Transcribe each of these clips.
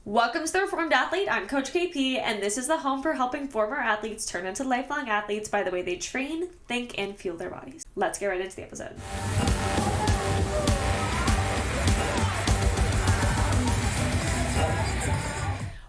Welcome to The Reformed Athlete. I'm Coach KP, and this is the home for helping former athletes turn into lifelong athletes by the way they train, think, and fuel their bodies. Let's get right into the episode.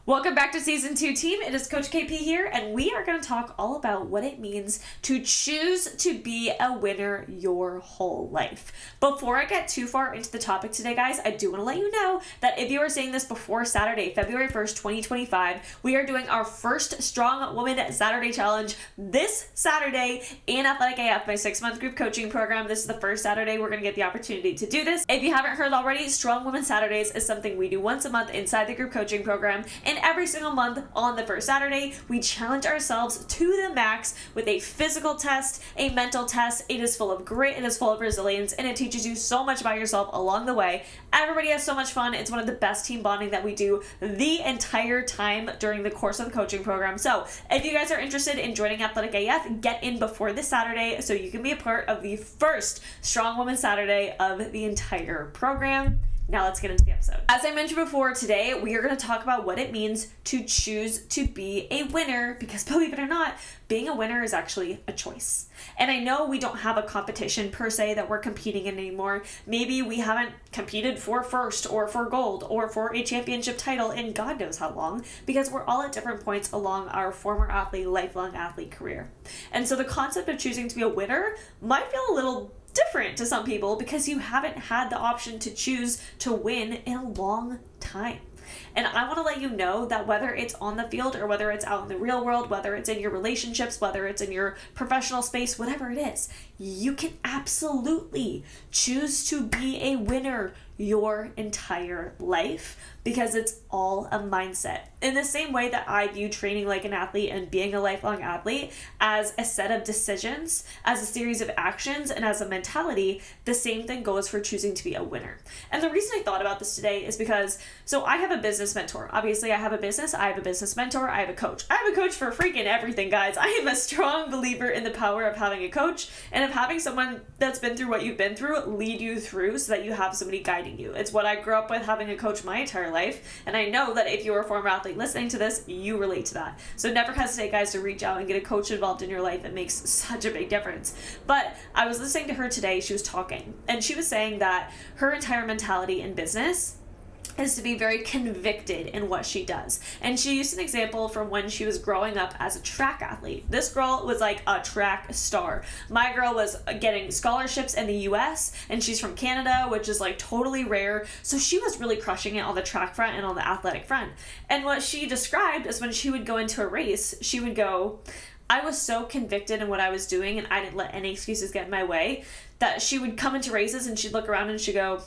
Welcome back to Season 2, team. It is Coach KP here, and we are going to talk all about what it means to choose to be a winner your whole life. Before I get too far into the topic today, guys, I do want to let you know that if you are seeing this before Saturday, February 1st, 2025, we are doing our first Strong Woman Saturday Challenge this Saturday in Athletic AF, my 6-month group coaching program. This is the first Saturday we're going to get the opportunity to do this. If you haven't heard already, Strong Woman Saturdays is something we do once a month inside the group coaching program, and every single month on the first Saturday, we challenge ourselves to the max with a physical test, a mental test. It is full of grit, it is full of resilience, and it teaches you so much about yourself along the way. Everybody has so much fun. It's one of the best team bonding that we do the entire time during the course of the coaching program. So if you guys are interested in joining Athletic AF, get in before this Saturday so you can be a part of the first Strong Woman Saturday of the entire program. Now let's get into the episode. As I mentioned before, today we are going to talk about what it means to choose to be a winner, because believe it or not, being a winner is actually a choice. And I know we don't have a competition per se that we're competing in anymore. Maybe we haven't competed for first or for gold or for a championship title in God knows how long, because we're all at different points along our former athlete, lifelong athlete career. And so the concept of choosing to be a winner might feel a little different to some people because you haven't had the option to choose to win in a long time. And I want to let you know that whether it's on the field or whether it's out in the real world, whether it's in your relationships, whether it's in your professional space, whatever it is, you can absolutely choose to be a winner your entire life, because it's all a mindset. In the same way that I view training like an athlete and being a lifelong athlete as a set of decisions, as a series of actions, and as a mentality, the same thing goes for choosing to be a winner. And the reason I thought about this today is because, so I have a business mentor. Obviously, I have a business mentor, I have a coach. I have a coach for freaking everything, guys. I am a strong believer in the power of having a coach and of having someone that's been through what you've been through lead you through so that you have somebody guiding you. It's what I grew up with, having a coach my entire life, and I know that if you're a former athlete listening to this, you relate to that. So never hesitate, guys, to reach out and get a coach involved in your life. It makes such a big difference. But I was listening to her today, she was talking, and she was saying that her entire mentality in business is to be very convicted in what she does. And she used an example from when she was growing up as a track athlete. This girl was like a track star. My girl was getting scholarships in the US, and she's from Canada, which is like totally rare. So she was really crushing it on the track front and on the athletic front. And what she described is when she would go into a race, she would go, I was so convicted in what I was doing and I didn't let any excuses get in my way, that she would come into races and she'd look around and she'd go,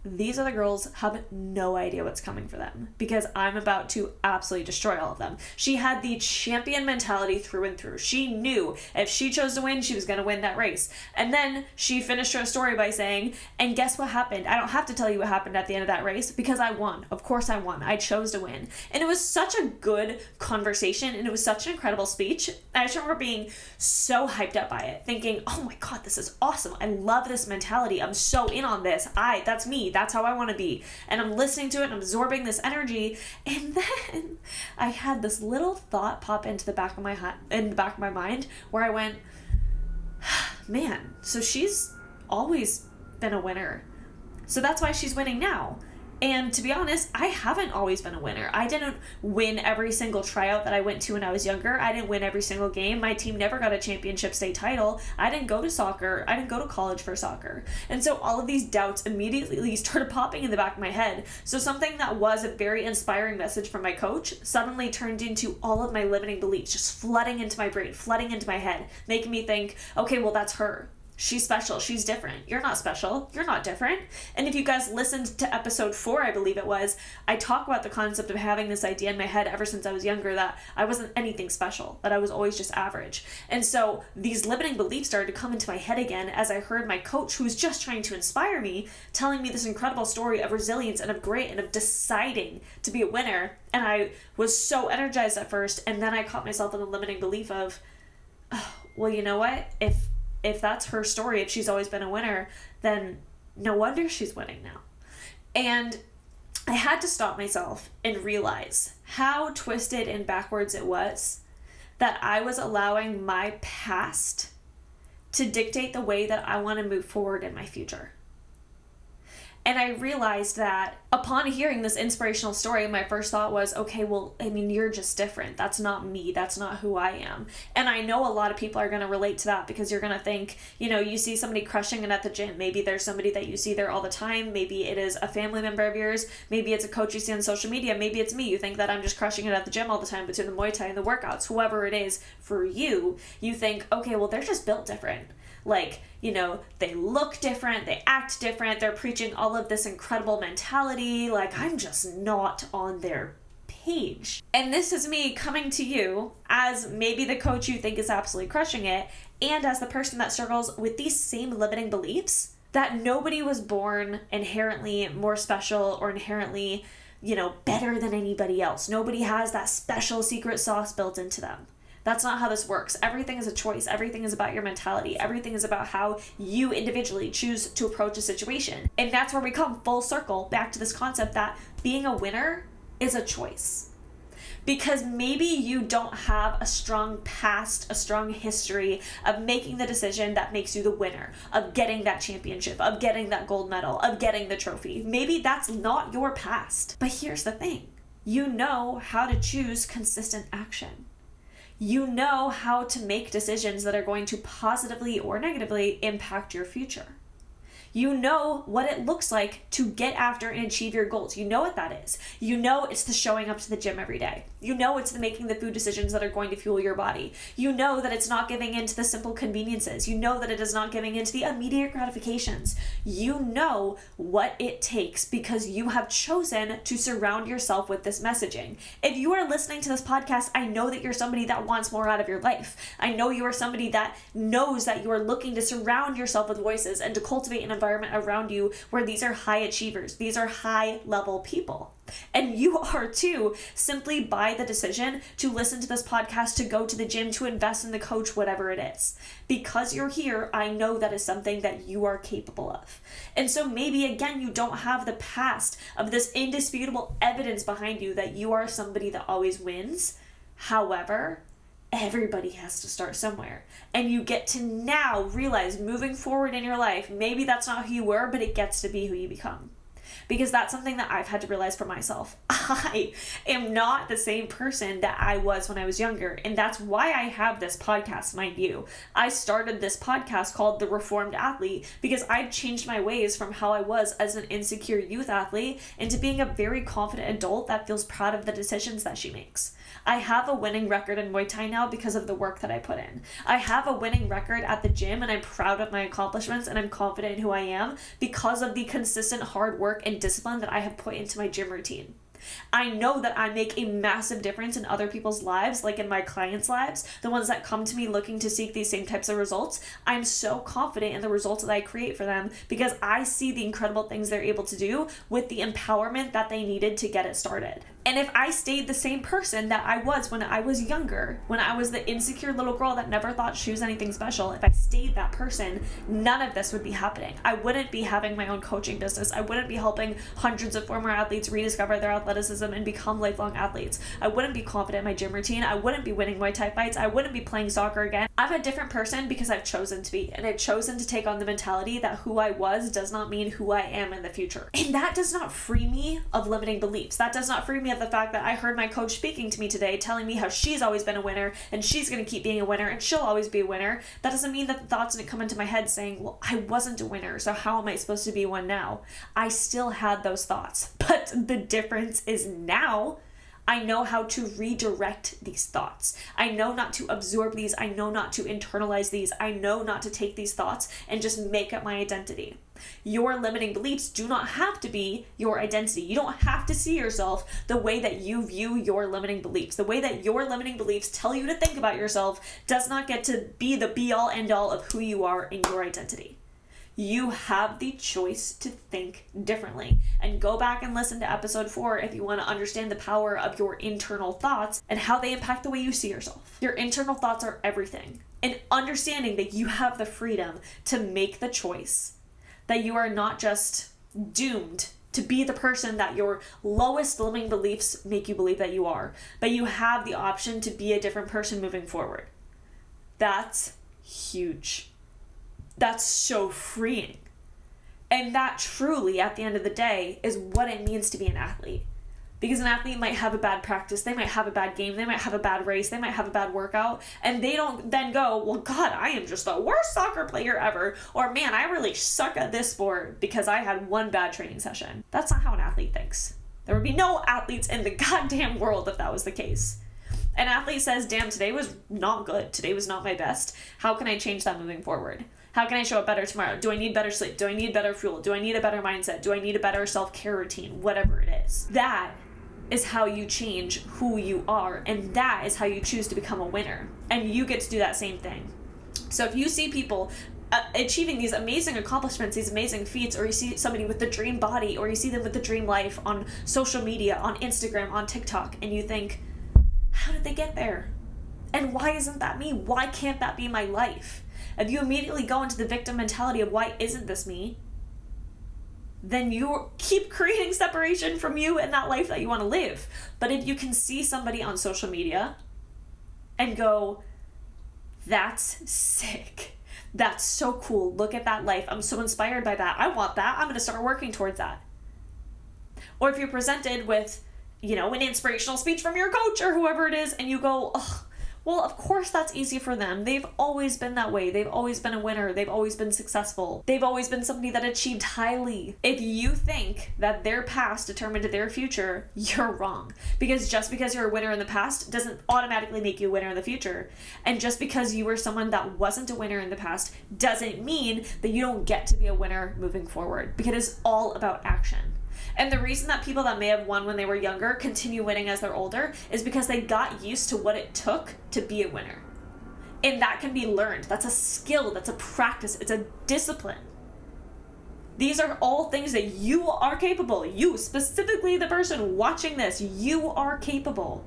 these other girls have no idea what's coming for them because I'm about to absolutely destroy all of them. She had the champion mentality through and through. She knew if she chose to win, she was going to win that race. And then she finished her story by saying, and guess what happened? I don't have to tell you what happened at the end of that race because I won. Of course I won. I chose to win. And it was such a good conversation and it was such an incredible speech. I just remember being so hyped up by it, thinking, oh my God, this is awesome. I love this mentality. I'm so in on this. That's me. That's how I want to be. And I'm listening to it and absorbing this energy. And then I had this little thought pop into the back of my mind where I went, man, so she's always been a winner. So that's why she's winning now. And to be honest, I haven't always been a winner. I didn't win every single tryout that I went to when I was younger. I didn't win every single game. My team never got a championship state title. I didn't go to soccer. I didn't go to college for soccer. And so all of these doubts immediately started popping in the back of my head. So something that was a very inspiring message from my coach suddenly turned into all of my limiting beliefs, just flooding into my brain, flooding into my head, making me think, okay, well, that's her. She's special. She's different. You're not special. You're not different. And if you guys listened to episode 4, I believe it was, I talk about the concept of having this idea in my head ever since I was younger that I wasn't anything special, that I was always just average. And so these limiting beliefs started to come into my head again as I heard my coach, who was just trying to inspire me, telling me this incredible story of resilience and of grit and of deciding to be a winner. And I was so energized at first, and then I caught myself in the limiting belief of, oh, well, you know what? If that's her story, if she's always been a winner, then no wonder she's winning now. And I had to stop myself and realize how twisted and backwards it was that I was allowing my past to dictate the way that I want to move forward in my future. And I realized that upon hearing this inspirational story, my first thought was, okay, well, I mean, you're just different. That's not me. That's not who I am. And I know a lot of people are going to relate to that because you're going to think, you see somebody crushing it at the gym. Maybe there's somebody that you see there all the time. Maybe it is a family member of yours. Maybe it's a coach you see on social media. Maybe it's me. You think that I'm just crushing it at the gym all the time between the Muay Thai and the workouts. Whoever it is for you, you think, okay, well, they're just built different. They look different, they act different, they're preaching all of this incredible mentality, I'm just not on their page. And this is me coming to you as maybe the coach you think is absolutely crushing it, and as the person that struggles with these same limiting beliefs, that nobody was born inherently more special or inherently, better than anybody else. Nobody has that special secret sauce built into them. That's not how this works. Everything is a choice. Everything is about your mentality. Everything is about how you individually choose to approach a situation. And that's where we come full circle back to this concept that being a winner is a choice. Because maybe you don't have a strong past, a strong history of making the decision that makes you the winner, of getting that championship, of getting that gold medal, of getting the trophy. Maybe that's not your past. But here's the thing. You know how to choose consistent action. You know how to make decisions that are going to positively or negatively impact your future. You know what it looks like to get after and achieve your goals. You know what that is. You know it's the showing up to the gym every day. You know it's the making the food decisions that are going to fuel your body. You know that it's not giving in to the simple conveniences. You know that it is not giving in to the immediate gratifications. You know what it takes because you have chosen to surround yourself with this messaging. If you are listening to this podcast, I know that you're somebody that wants more out of your life. I know you are somebody that knows that you are looking to surround yourself with voices and to cultivate an environment around you where these are high achievers. These are high level people. And you are too, simply by the decision to listen to this podcast, to go to the gym, to invest in the coach, whatever it is. Because you're here, I know that is something that you are capable of. And so maybe again, you don't have the past of this indisputable evidence behind you that you are somebody that always wins. However, everybody has to start somewhere. And you get to now realize moving forward in your life, maybe that's not who you were, but it gets to be who you become. Because that's something that I've had to realize for myself. I am not the same person that I was when I was younger. And that's why I have this podcast, mind you. I started this podcast called The Reformed Athlete because I'd changed my ways from how I was as an insecure youth athlete into being a very confident adult that feels proud of the decisions that she makes. I have a winning record in Muay Thai now because of the work that I put in. I have a winning record at the gym and I'm proud of my accomplishments and I'm confident in who I am because of the consistent hard work and discipline that I have put into my gym routine. I know that I make a massive difference in other people's lives, like in my clients' lives, the ones that come to me looking to seek these same types of results. I'm so confident in the results that I create for them because I see the incredible things they're able to do with the empowerment that they needed to get it started. And if I stayed the same person that I was when I was younger, when I was the insecure little girl that never thought she was anything special, if I stayed that person, none of this would be happening. I wouldn't be having my own coaching business. I wouldn't be helping hundreds of former athletes rediscover their athleticism and become lifelong athletes. I wouldn't be confident in my gym routine. I wouldn't be winning Muay Thai fights. I wouldn't be playing soccer again. I'm a different person because I've chosen to be, and I've chosen to take on the mentality that who I was does not mean who I am in the future. And that does not free me of limiting beliefs. That does not free me of the fact that I heard my coach speaking to me today telling me how she's always been a winner and she's going to keep being a winner and she'll always be a winner. That doesn't mean that the thoughts didn't come into my head saying, well, I wasn't a winner, so how am I supposed to be one now? I still had those thoughts, but the difference is now I know how to redirect these thoughts. I know not to absorb these. I know not to internalize these. I know not to take these thoughts and just make up my identity. Your limiting beliefs do not have to be your identity. You don't have to see yourself the way that you view your limiting beliefs. The way that your limiting beliefs tell you to think about yourself does not get to be the be-all, end-all of who you are in your identity. You have the choice to think differently. And go back and listen to episode 4 if you want to understand the power of your internal thoughts and how they impact the way you see yourself. Your internal thoughts are everything. And understanding that you have the freedom to make the choice, that you are not just doomed to be the person that your lowest limiting beliefs make you believe that you are, but you have the option to be a different person moving forward. That's huge. That's so freeing. And that truly, at the end of the day, is what it means to be an athlete. Because an athlete might have a bad practice, they might have a bad game, they might have a bad race, they might have a bad workout, and they don't then go, well, God, I am just the worst soccer player ever, or man, I really suck at this sport because I had one bad training session. That's not how an athlete thinks. There would be no athletes in the goddamn world if that was the case. An athlete says, damn, today was not good. Today was not my best. How can I change that moving forward? How can I show up better tomorrow? Do I need better sleep? Do I need better fuel? Do I need a better mindset? Do I need a better self-care routine? Whatever it is. That is how you change who you are, and that is how you choose to become a winner. And you get to do that same thing. So if you see people achieving these amazing accomplishments, these amazing feats, or you see somebody with the dream body, or you see them with the dream life on social media, on Instagram, on TikTok, and you think, how did they get there? And why isn't that me? Why can't that be my life? If you immediately go into the victim mentality of why isn't this me, then you keep creating separation from you and that life that you want to live. But if you can see somebody on social media and go, that's sick, that's so cool, look at that life, I'm so inspired by that, I want that, I'm going to start working towards that. Or if you're presented with, an inspirational speech from your coach or whoever it is, and you go, oh, well, of course that's easy for them. They've always been that way. They've always been a winner. They've always been successful. They've always been somebody that achieved highly. If you think that their past determined their future, you're wrong. Because just because you're a winner in the past doesn't automatically make you a winner in the future. And just because you were someone that wasn't a winner in the past doesn't mean that you don't get to be a winner moving forward. Because it's all about action. And the reason that people that may have won when they were younger continue winning as they're older is because they got used to what it took to be a winner. And that can be learned. That's a skill. That's a practice. It's a discipline. These are all things that you are capable. You, specifically the person watching this, you are capable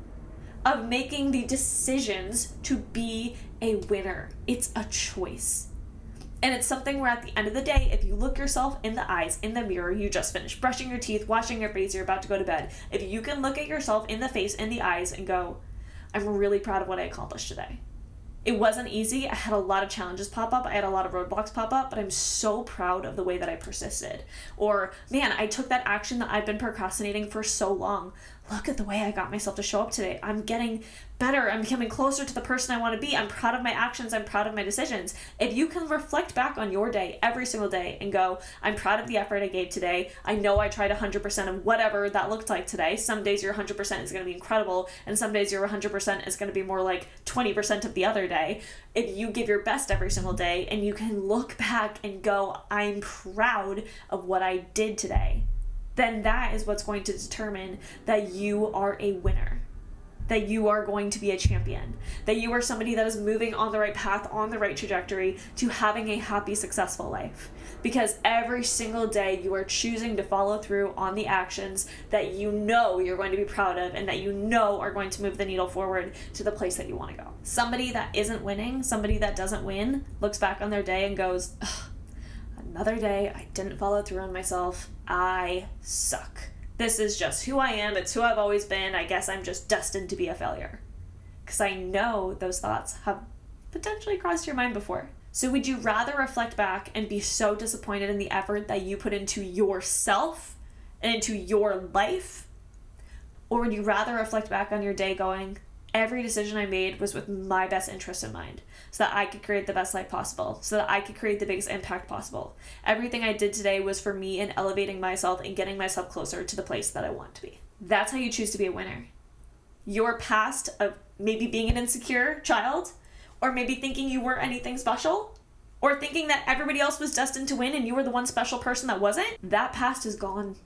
of making the decisions to be a winner. It's a choice. And it's something where at the end of the day, if you look yourself in the eyes, in the mirror, you just finished brushing your teeth, washing your face, you're about to go to bed. If you can look at yourself in the face, in the eyes, and go, I'm really proud of what I accomplished today. It wasn't easy. I had a lot of challenges pop up. I had a lot of roadblocks pop up, but I'm so proud of the way that I persisted. Or, man, I took that action that I've been procrastinating for so long. Look at the way I got myself to show up today. I'm getting better. I'm becoming closer to the person I want to be. I'm proud of my actions. I'm proud of my decisions. If you can reflect back on your day every single day and go, I'm proud of the effort I gave today. I know I tried 100% of whatever that looked like today. Some days your 100% is going to be incredible, and some days your 100% is going to be more like 20% of the other day. If you give your best every single day and you can look back and go, I'm proud of what I did today, then that is what's going to determine that you are a winner, that you are going to be a champion, that you are somebody that is moving on the right path, on the right trajectory to having a happy, successful life. Because every single day you are choosing to follow through on the actions that you know you're going to be proud of and that you know are going to move the needle forward to the place that you want to go. Somebody that isn't winning, somebody that doesn't win, looks back on their day and goes, another day, I didn't follow through on myself. I suck. This is just who I am. It's who I've always been. I guess I'm just destined to be a failure. Because I know those thoughts have potentially crossed your mind before. So would you rather reflect back and be so disappointed in the effort that you put into yourself and into your life? Or would you rather reflect back on your day going, every decision I made was with my best interest in mind, so that I could create the best life possible, so that I could create the biggest impact possible. Everything I did today was for me and elevating myself and getting myself closer to the place that I want to be. That's how you choose to be a winner. Your past of maybe being an insecure child, or maybe thinking you weren't anything special, or thinking that everybody else was destined to win and you were the one special person that wasn't, that past is gone.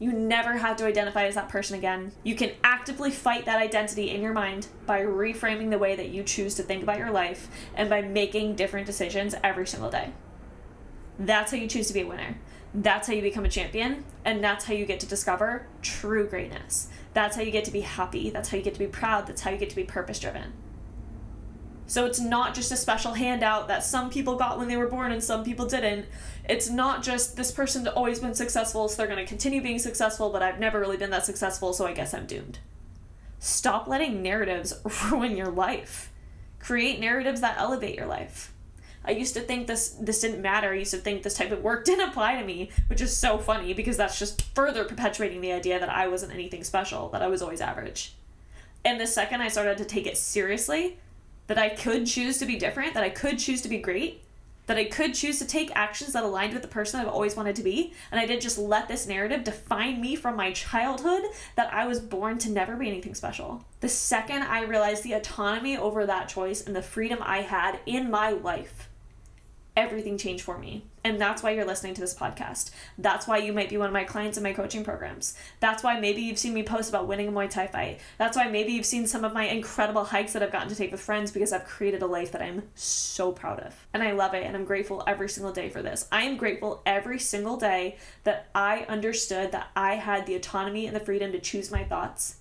You never have to identify as that person again. You can actively fight that identity in your mind by reframing the way that you choose to think about your life and by making different decisions every single day. That's how you choose to be a winner. That's how you become a champion, and that's how you get to discover true greatness. That's how you get to be happy. That's how you get to be proud. That's how you get to be purpose-driven. So it's not just a special handout that some people got when they were born and some people didn't. It's not just this person's always been successful, so they're going to continue being successful, but I've never really been that successful, so I guess I'm doomed. Stop letting narratives ruin your life. Create narratives that elevate your life. I used to think this didn't matter. I used to think this type of work didn't apply to me, which is so funny because that's just further perpetuating the idea that I wasn't anything special, that I was always average. And the second I started to take it seriously, that I could choose to be different, that I could choose to be great, that I could choose to take actions that aligned with the person I've always wanted to be, and I didn't just let this narrative define me from my childhood that I was born to never be anything special. The second I realized the autonomy over that choice and the freedom I had in my life, everything changed for me. And that's why you're listening to this podcast. That's why you might be one of my clients in my coaching programs. That's why maybe you've seen me post about winning a Muay Thai fight. That's why maybe you've seen some of my incredible hikes that I've gotten to take with friends because I've created a life that I'm so proud of. And I love it, and I'm grateful every single day for this. I am grateful every single day that I understood that I had the autonomy and the freedom to choose my thoughts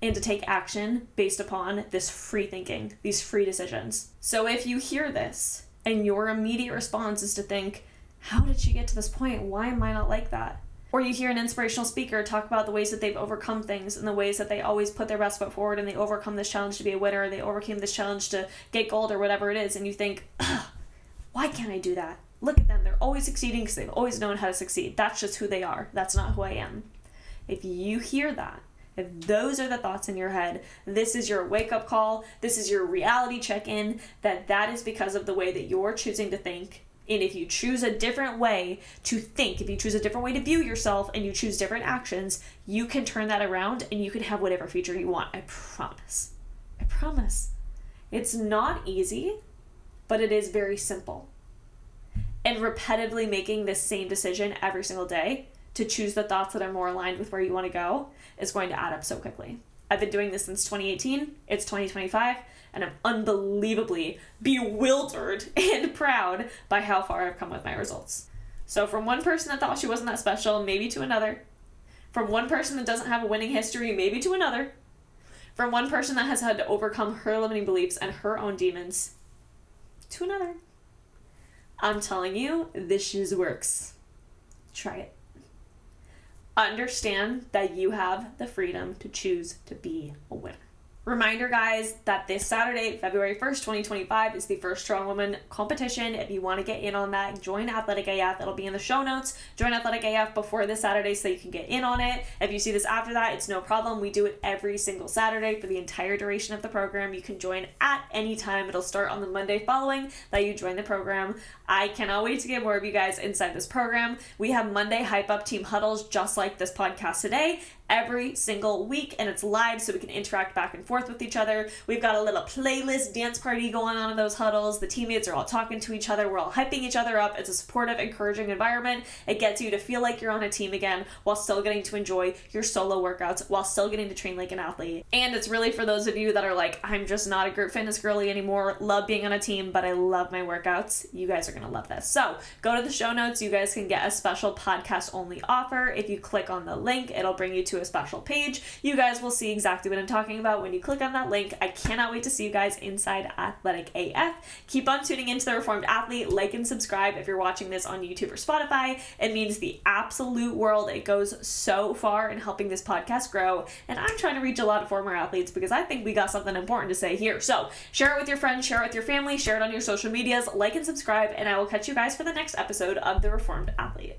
and to take action based upon this free thinking, these free decisions. So if you hear this, and your immediate response is to think, how did she get to this point? Why am I not like that? Or you hear an inspirational speaker talk about the ways that they've overcome things and the ways that they always put their best foot forward and they overcome this challenge to be a winner, or they overcame this challenge to get gold or whatever it is, and you think, why can't I do that? Look at them. They're always succeeding because they've always known how to succeed. That's just who they are. That's not who I am. If you hear that, if those are the thoughts in your head, this is your wake-up call, this is your reality check-in, that is because of the way that you're choosing to think. And if you choose a different way to think, if you choose a different way to view yourself, and you choose different actions, you can turn that around and you can have whatever future you want. I promise. I promise. It's not easy, but it is very simple. And repetitively making this same decision every single day to choose the thoughts that are more aligned with where you want to go is going to add up so quickly. I've been doing this since 2018. It's 2025, and I'm unbelievably bewildered and proud by how far I've come with my results. So from one person that thought she wasn't that special, maybe to another. From one person that doesn't have a winning history, maybe to another. From one person that has had to overcome her limiting beliefs and her own demons, to another. I'm telling you, this shiz works. Try it. Understand that you have the freedom to choose to be a winner. Reminder, guys, that this Saturday, February 1st, 2025, is the first Strong Woman competition. If you want to get in on that, join Athletic AF. It'll be in the show notes. Join Athletic AF before this Saturday so you can get in on it. If you see this after that, it's no problem. We do it every single Saturday for the entire duration of the program. You can join at any time. It'll start on the Monday following that you join the program. I cannot wait to get more of you guys inside this program. We have Monday Hype Up Team Huddles just like this podcast today, every single week, and it's live so we can interact back and forth with each other. We've got a little playlist dance party going on in those huddles. The teammates are all talking to each other. We're all hyping each other up. It's a supportive, encouraging environment. It gets you to feel like you're on a team again while still getting to enjoy your solo workouts, while still getting to train like an athlete. And it's really for those of you that are like, I'm just not a group fitness girly anymore, love being on a team, but I love my workouts. You guys are going to love this. So go to the show notes. You guys can get a special podcast only offer. If you click on the link, it'll bring you to a special page. You guys will see exactly what I'm talking about when you click on that link. I cannot wait to see you guys inside Athletic AF. Keep on tuning into The Reformed Athlete. Like and subscribe if you're watching this on YouTube or Spotify. It means the absolute world. It goes so far in helping this podcast grow, and I'm trying to reach a lot of former athletes because I think we got something important to say here. So share it with your friends, share it with your family, share it on your social medias, like and subscribe, and I will catch you guys for the next episode of The Reformed Athlete.